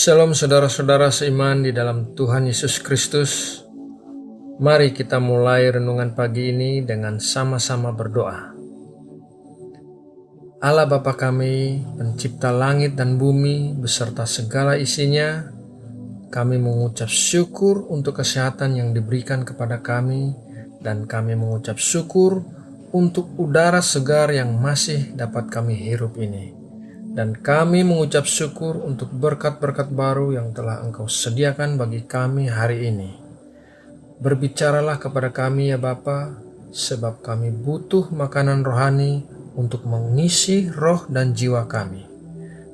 Shalom saudara-saudara seiman di dalam Tuhan Yesus Kristus. Mari kita mulai renungan pagi ini dengan sama-sama berdoa. Allah Bapa kami, pencipta langit dan bumi beserta segala isinya, kami mengucap syukur untuk kesehatan yang diberikan kepada kami, dan kami mengucap syukur untuk udara segar yang masih dapat kami hirup ini. Dan kami mengucap syukur untuk berkat-berkat baru yang telah Engkau sediakan bagi kami hari ini. Berbicaralah kepada kami ya Bapa, sebab kami butuh makanan rohani untuk mengisi roh dan jiwa kami.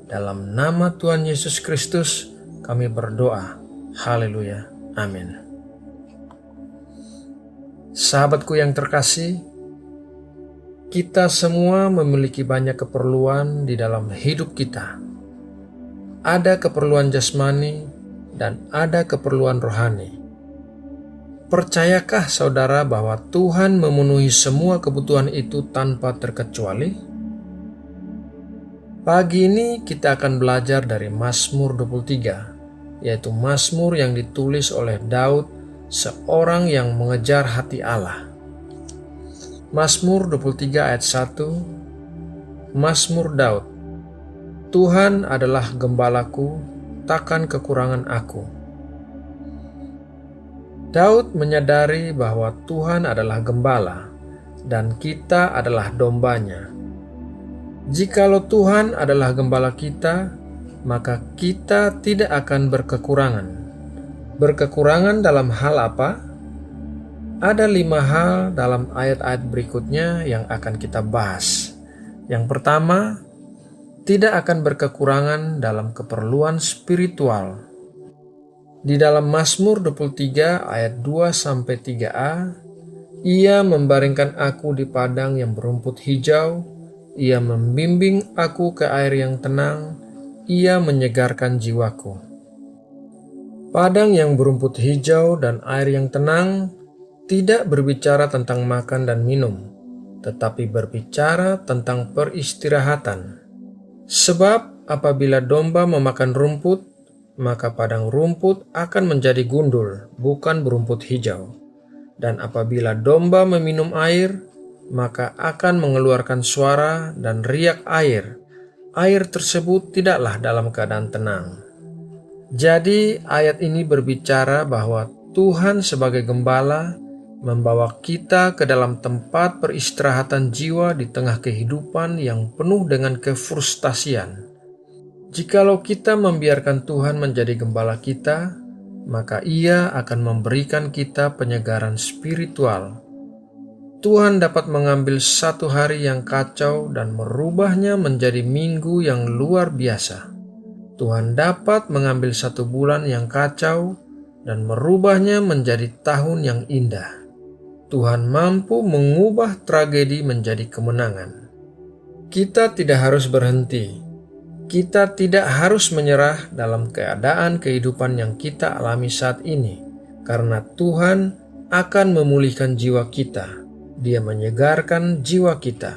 Dalam nama Tuhan Yesus Kristus kami berdoa. Haleluya. Amin. Sahabatku yang terkasih, kita semua memiliki banyak keperluan di dalam hidup kita. Ada keperluan jasmani dan ada keperluan rohani. Percayakah saudara bahwa Tuhan memenuhi semua kebutuhan itu tanpa terkecuali? Pagi ini kita akan belajar dari Mazmur 23, yaitu Mazmur yang ditulis oleh Daud, seorang yang mengejar hati Allah. Mazmur 23 ayat 1, Mazmur Daud. Tuhan adalah gembalaku, takkan kekurangan aku. Daud menyadari bahwa Tuhan adalah gembala dan kita adalah dombanya. Jikalau Tuhan adalah gembala kita, maka kita tidak akan berkekurangan. Berkekurangan dalam hal apa? Ada 5 hal dalam ayat-ayat berikutnya yang akan kita bahas. Yang pertama, tidak akan berkekurangan dalam keperluan spiritual. Di dalam Mazmur 23 ayat 2-3a, Ia membaringkan aku di padang yang berumput hijau, Ia membimbing aku ke air yang tenang, Ia menyegarkan jiwaku. Padang yang berumput hijau dan air yang tenang tidak berbicara tentang makan dan minum, tetapi berbicara tentang peristirahatan. Sebab apabila domba memakan rumput, maka padang rumput akan menjadi gundul, bukan berumput hijau. Dan apabila domba meminum air, maka akan mengeluarkan suara dan riak air. Air tersebut tidaklah dalam keadaan tenang. Jadi ayat ini berbicara bahwa Tuhan sebagai gembala membawa kita ke dalam tempat peristirahatan jiwa di tengah kehidupan yang penuh dengan kefrustasian. Jikalau kita membiarkan Tuhan menjadi gembala kita, maka Ia akan memberikan kita penyegaran spiritual. Tuhan dapat mengambil satu hari yang kacau dan merubahnya menjadi minggu yang luar biasa. Tuhan dapat mengambil satu bulan yang kacau dan merubahnya menjadi tahun yang indah. Tuhan mampu mengubah tragedi menjadi kemenangan. Kita tidak harus berhenti. Kita tidak harus menyerah dalam keadaan kehidupan yang kita alami saat ini, karena Tuhan akan memulihkan jiwa kita. Dia menyegarkan jiwa kita.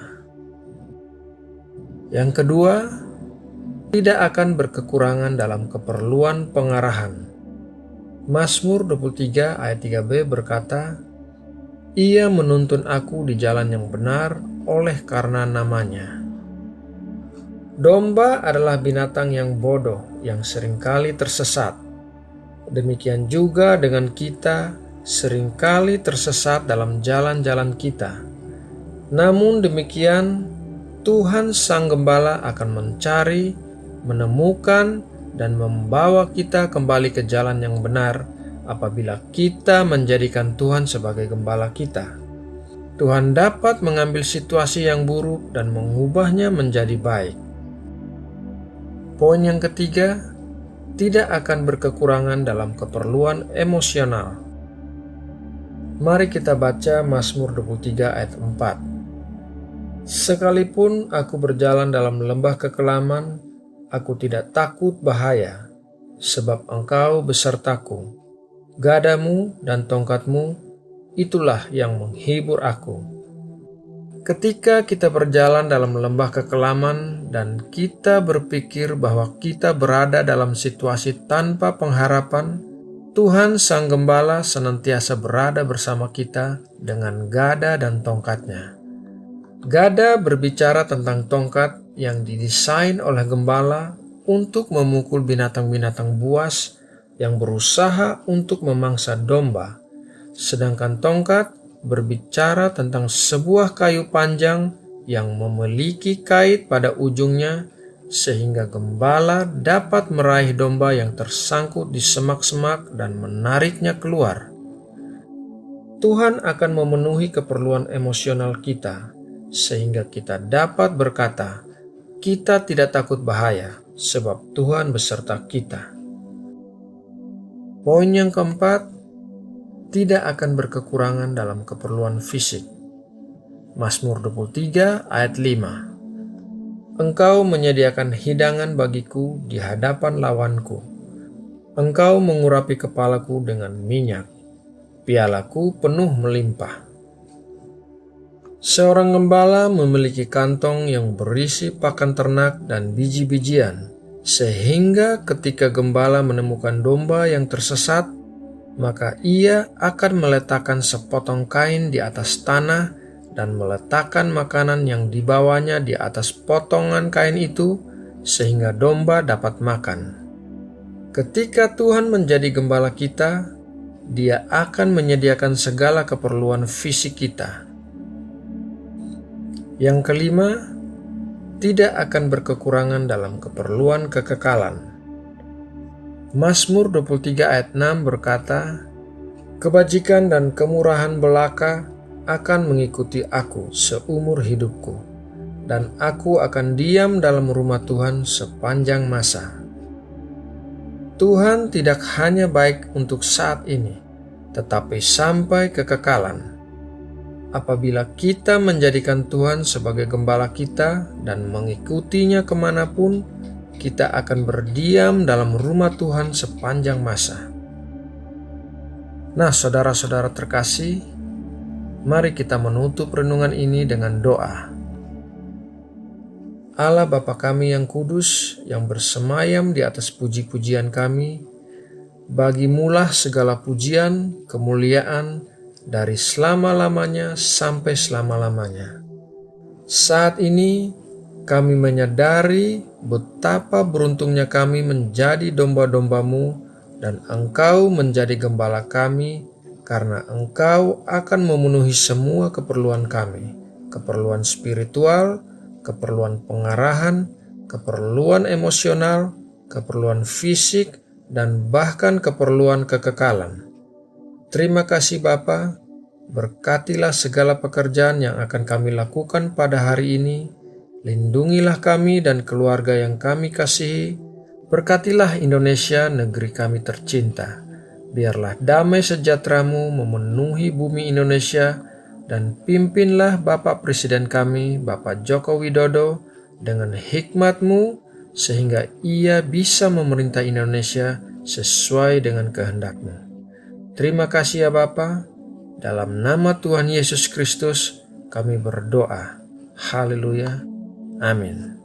Yang kedua, tidak akan berkekurangan dalam keperluan pengarahan. Mazmur 23 ayat 3b berkata, Ia menuntun aku di jalan yang benar oleh karena namanya. Domba adalah binatang yang bodoh, yang seringkali tersesat. Demikian juga dengan kita, seringkali tersesat dalam jalan-jalan kita. Namun demikian, Tuhan Sang Gembala akan mencari, menemukan, dan membawa kita kembali ke jalan yang benar apabila kita menjadikan Tuhan sebagai gembala kita. Tuhan dapat mengambil situasi yang buruk dan mengubahnya menjadi baik. Poin yang ketiga, tidak akan berkekurangan dalam keperluan emosional. Mari kita baca Mazmur 23 ayat 4. Sekalipun aku berjalan dalam lembah kekelaman, aku tidak takut bahaya, sebab Engkau besertaku. Gadamu dan tongkatmu, itulah yang menghibur aku. Ketika kita berjalan dalam lembah kekelaman dan kita berpikir bahwa kita berada dalam situasi tanpa pengharapan, Tuhan Sang Gembala senantiasa berada bersama kita dengan gada dan tongkatnya. Gada berbicara tentang tongkat yang didesain oleh gembala untuk memukul binatang-binatang buas yang berusaha untuk memangsa domba, sedangkan tongkat berbicara tentang sebuah kayu panjang yang memiliki kait pada ujungnya sehingga gembala dapat meraih domba yang tersangkut di semak-semak dan menariknya keluar. Tuhan akan memenuhi keperluan emosional kita sehingga kita dapat berkata, kita tidak takut bahaya sebab Tuhan beserta kita. Poin yang keempat, tidak akan berkekurangan dalam keperluan fisik. Mazmur 23 ayat 5. Engkau menyediakan hidangan bagiku di hadapan lawanku. Engkau mengurapi kepalaku dengan minyak. Pialaku penuh melimpah. Seorang gembala memiliki kantong yang berisi pakan ternak dan biji-bijian, sehingga ketika gembala menemukan domba yang tersesat, maka ia akan meletakkan sepotong kain di atas tanah dan meletakkan makanan yang dibawanya di atas potongan kain itu, sehingga domba dapat makan. Ketika Tuhan menjadi gembala kita, Dia akan menyediakan segala keperluan fisik kita. Yang kelima, tidak akan berkekurangan dalam keperluan kekekalan. Mazmur 23 ayat 6 berkata, kebajikan dan kemurahan belaka akan mengikuti aku seumur hidupku, dan aku akan diam dalam rumah Tuhan sepanjang masa. Tuhan tidak hanya baik untuk saat ini, tetapi sampai kekekalan. Apabila kita menjadikan Tuhan sebagai gembala kita dan mengikutinya kemanapun, kita akan berdiam dalam rumah Tuhan sepanjang masa. Nah, saudara-saudara terkasih, mari kita menutup renungan ini dengan doa. Allah Bapa kami yang kudus, yang bersemayam di atas puji-pujian kami, bagimulah segala pujian, kemuliaan, dari selama-lamanya sampai selama-lamanya. Saat ini kami menyadari betapa beruntungnya kami menjadi domba-domba-Mu dan Engkau menjadi gembala kami, karena Engkau akan memenuhi semua keperluan kami, keperluan spiritual, keperluan pengarahan, keperluan emosional, keperluan fisik, dan bahkan keperluan kekekalan. Terima kasih Bapa, berkatilah segala pekerjaan yang akan kami lakukan pada hari ini, lindungilah kami dan keluarga yang kami kasihi, berkatilah Indonesia negeri kami tercinta. Biarlah damai sejahtera-Mu memenuhi bumi Indonesia, dan pimpinlah Bapak Presiden kami, Bapak Joko Widodo, dengan hikmat-Mu, sehingga Ia bisa memerintah Indonesia sesuai dengan kehendak-Mu. Terima kasih ya Bapa, dalam nama Tuhan Yesus Kristus kami berdoa. Haleluya. Amin.